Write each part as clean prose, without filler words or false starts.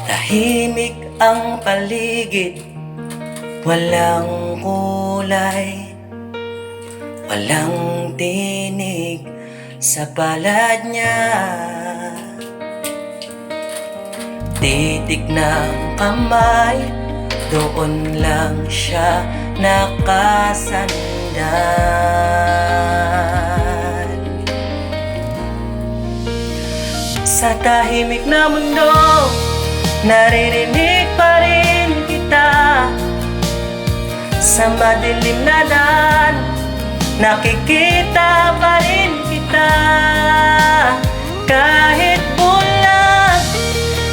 Tahimik ang paligid, walang kulay, walang tinig sa palad niya. Titik ng kamay, doon lang siya nakasandal. Sa tahimik na mundo, naririnig pa rin kita. Sa madilim na daan, nakikita pa rin kita. Kahit bulag,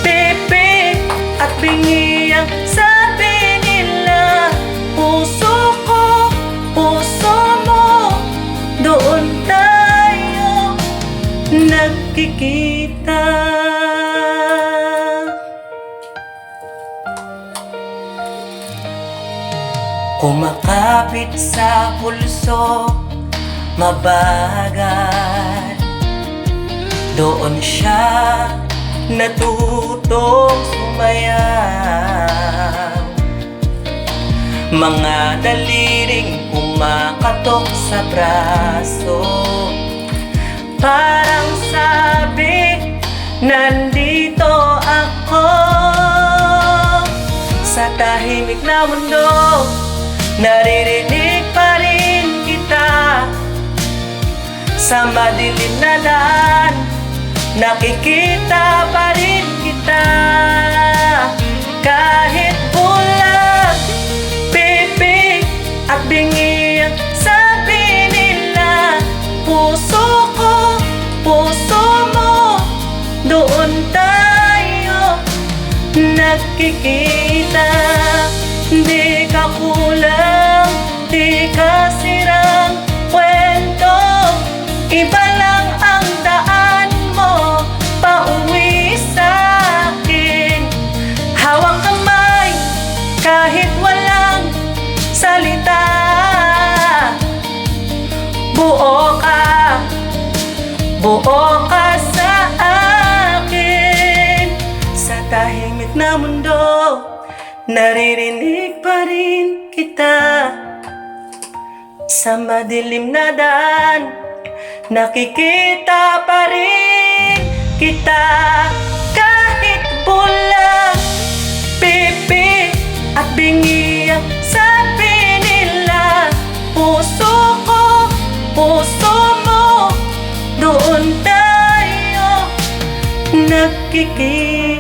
pipi at bingi ang sabi nila, puso ko, puso mo, doon tayo nagkikita. Kumakapit sa pulso, mabagal. Doon siya natutong sumayaw. Mga daliring kumakatok sa braso, parang sabi, nandito ako. Sa tahimik na mundo, naririnig pa rin kita. Sa madilim na daan, nakikita pa rin kita. Kahit bulag, pipi at bingi ang sabi nila, puso ko, puso mo, doon tayo nagkikita. Di ka kulang, di ka sirang kwento, iba lang ang daan mo pauwi sa'kin. Hawak kamay kahit walang salita, buo ka sa akin. Sa tahimik na mundo, naririnig pa rin kita. Sa madilim na daan, nakikita pa rin kita. Kahit bulag, pipi at bingi ang sabi nila, puso ko, puso mo, doon tayo nagkikita.